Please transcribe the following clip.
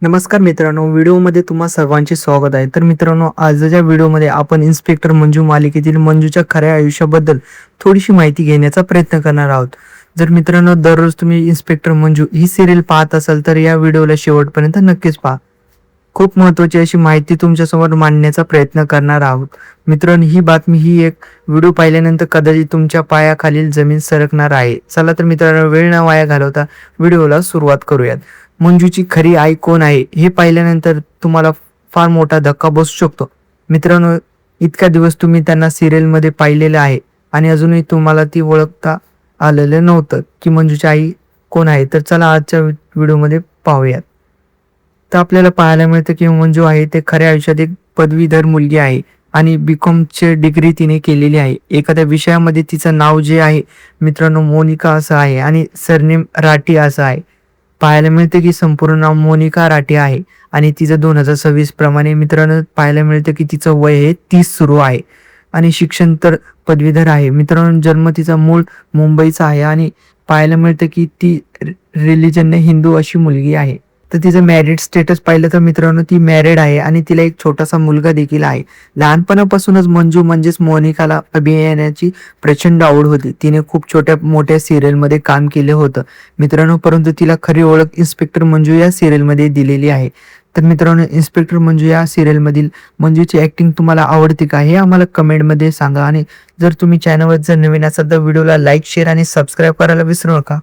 नमस्कार मित्रांनो, व्हिडिओमध्ये तुम्हा सर्वांचे स्वागत आहे. तर मित्रांनो, आजच्या व्हिडिओमध्ये आपण इन्स्पेक्टर मंजू मालिकेतील मंजूच्या खऱ्या आयुष्याबद्दल थोडीशी माहिती घेण्याचा प्रयत्न करणार आहोत. जर मित्रांनो दररोज तुम्ही इन्स्पेक्टर मंजू ही सिरियल पाहत असाल तर या व्हिडिओला शेवटपर्यंत नक्कीच पहा. खूप महत्त्वाची अशी माहिती तुमच्यासमोर मांडण्याचा प्रयत्न करणार आहोत. मित्रांनो, ही बातमी ही एक व्हिडिओ पाहिल्यानंतर कदाचित तुमच्या पायाखालील जमीन सरकणार आहे. चला तर मित्रांनो, वेळ न वाया घालवता व्हिडिओला सुरुवात करूयात. मंजूची खरी आई कोण आहे हे पाहिल्यानंतर तुम्हाला फार मोठा धक्का बसू शकतो. मित्रांनो, इतक्या दिवस तुम्ही त्यांना सिरियलमध्ये पाहिलेलं आहे आणि अजूनही तुम्हाला ती ओळखता आलेलं नव्हतं की मंजूची आई कोण आहे. तर चला आजच्या व्हिडिओमध्ये पाहूयात. तर आपल्याला पाहायला मिळतं की मंजू आहे ते खऱ्या आयुष्यात एक पदवीधर मुलगी आहे आणि बीकॉमची डिग्री तिने केलेली आहे. एखाद्या विषयामध्ये तिचं नाव जे आहे मित्रांनो मोनिका असं आहे आणि सरनेम राठी असं आहे. पाहायला मिळते की संपूर्ण नाव मोनिका राठी आहे आणि तिचं 2026 प्रमाणे मित्रांनो पाहायला मिळतं की तिचं वय हे 30 सुरू आहे आणि शिक्षण तर पदवीधर आहे. मित्रांनो, जन्म तिचा मूळ मुंबईचा आहे आणि पाहायला मिळतं की ती रिलिजनने हिंदू अशी मुलगी आहे. तर तिचं मॅरिड स्टेटस पाहिलं तर मित्रांनो ती मॅरिड आहे आणि तिला एक छोटासा मुलगा देखील आहे. लहानपणापासूनच मंजू म्हणजेच मोनिकाला अभिनयाची प्रचंड आवड होती. तिने खूप छोट्या मोठ्या सिरियलमध्ये काम केले होतं मित्रांनो, परंतु तिला खरी ओळख इन्स्पेक्टर मंजू या सिरियलमध्ये दिलेली आहे. तर मित्रांनो, इन्स्पेक्टर मंजू या सिरियलमधील मंजूची ऍक्टिंग तुम्हाला आवडते का हे आम्हाला कमेंटमध्ये सांगा आणि जर तुम्ही चॅनलवर जर नवीन असाल तर व्हिडिओला लाईक शेअर आणि सबस्क्राईब करायला विसरू नका.